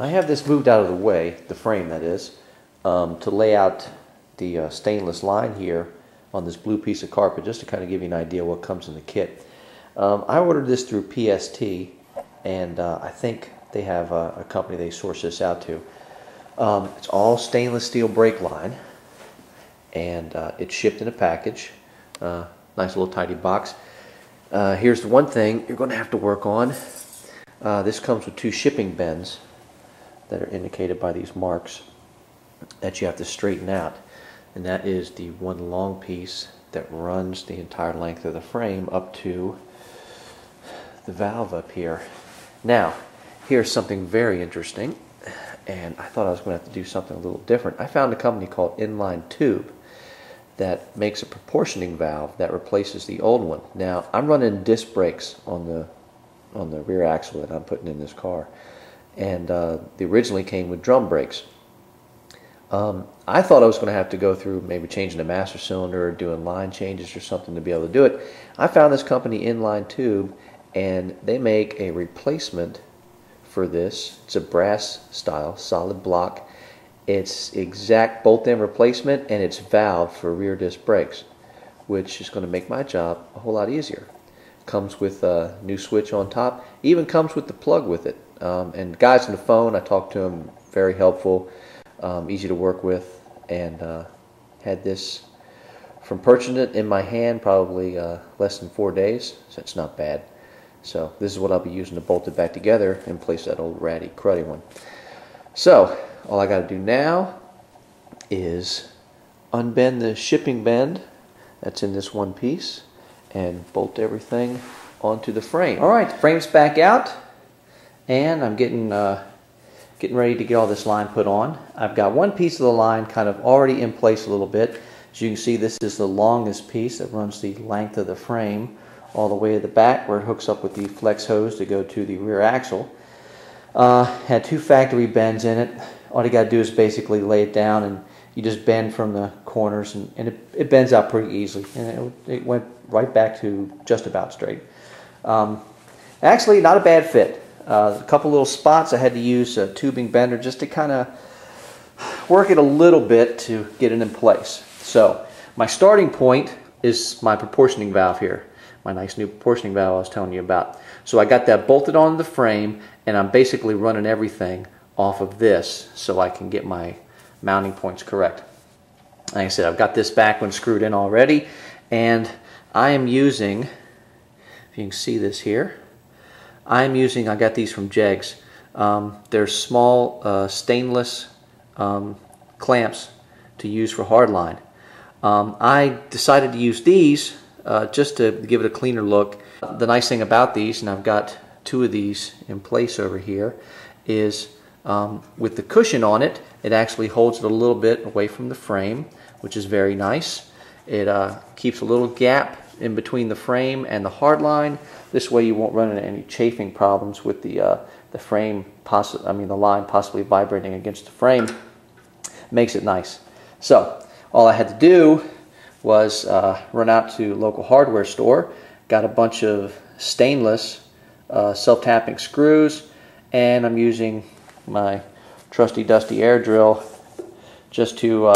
I have this moved out of the way, the frame that is, to lay out the stainless line here on this blue piece of carpet, just to kind of give you an idea what comes in the kit. I ordered this through PST, and I think they have a company they source this out to. It's all stainless steel brake line, and it's shipped in a package. Nice little tidy box. Here's the one thing you're going to have to work on. This comes with 2 shipping bends that are indicated by these marks that you have to straighten out, and that is the one long piece that runs the entire length of the frame up to the valve up here. Now, here's something very interesting, and I thought I was going to have to do something a little different. I found a company called Inline Tube that makes a proportioning valve that replaces the old one. Now, I'm running disc brakes on the rear axle that I'm putting in this car, and they originally came with drum brakes. I thought I was going to have to go through maybe changing the master cylinder or doing line changes or something to be able to do it. I found this company Inline Tube, and they make a replacement for this. It's a brass style solid block. It's exact bolt-in replacement, and it's valve for rear disc brakes, which is going to make my job a whole lot easier. Comes with a new switch on top, even comes with the plug with it. And guys on the phone, I talked to them, very helpful, easy to work with, and had this from purchasing it in my hand probably less than 4 days, so it's not bad. So this is what I'll be using to bolt it back together and place that old ratty cruddy one. So all I got to do now is unbend the shipping bend that's in this one piece and bolt everything onto the frame. All right, the frame's back out, and I'm getting ready to get all this line put on. I've got one piece of the line kind of already in place a little bit. As you can see, this is the longest piece that runs the length of the frame all the way to the back, where it hooks up with the flex hose to go to the rear axle. Had 2 factory bends in it. All you got to do is basically lay it down, and you just bend from the corners, and it bends out pretty easily, and it went right back to just about straight. Actually, not a bad fit. A couple little spots I had to use a tubing bender just to kind of work it a little bit to get it in place. So my starting point is my proportioning valve here, my nice new proportioning valve I was telling you about. So I got that bolted onto the frame, and I'm basically running everything off of this so I can get my mounting points correct. Like I said, I've got this back one screwed in already, and I am using, if you can see this here, I got these from Jegs. They're small stainless clamps to use for hardline. I decided to use these just to give it a cleaner look. The nice thing about these, and I've got 2 of these in place over here, is with the cushion on it, it actually holds it a little bit away from the frame, which is very nice. It keeps a little gap in between the frame and the hard line. This way you won't run into any chafing problems with the frame, the line possibly vibrating against the frame. Makes it nice. So all I had to do was run out to local hardware store, got a bunch of stainless self-tapping screws, and I'm using my trusty dusty air drill just to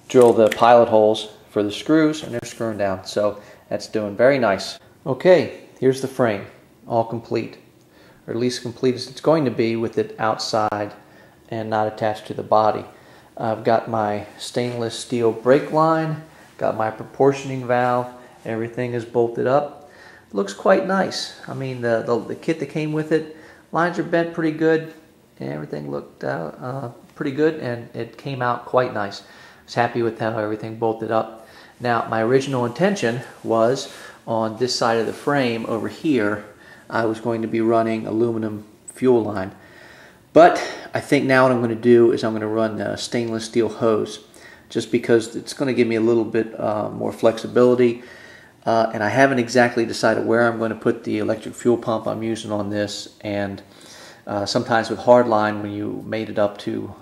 drill the pilot holes for the screws, and they're screwing down. So that's doing very nice. Okay, here's the frame, all complete, or at least complete as it's going to be with it outside and not attached to the body. I've got my stainless steel brake line, got my proportioning valve, everything is bolted up. Looks quite nice. I mean, the kit that came with it, lines are bent pretty good, and everything looked pretty good, and it came out quite nice. I was happy with how everything bolted up. Now, my original intention was on this side of the frame over here, I was going to be running aluminum fuel line. But I think now what I'm going to do is I'm going to run a stainless steel hose, just because it's going to give me a little bit more flexibility. And I haven't exactly decided where I'm going to put the electric fuel pump I'm using on this. And sometimes with hardline, when you mate it up to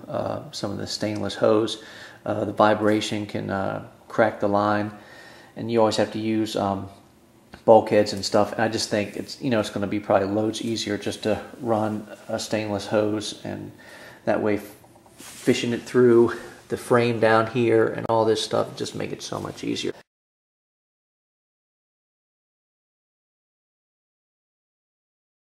some of the stainless hose, the vibration can crack the line, and you always have to use bulkheads and stuff. And I just think it's, you know, it's going to be probably loads easier just to run a stainless hose, and that way fishing it through the frame down here and all this stuff just make it so much easier.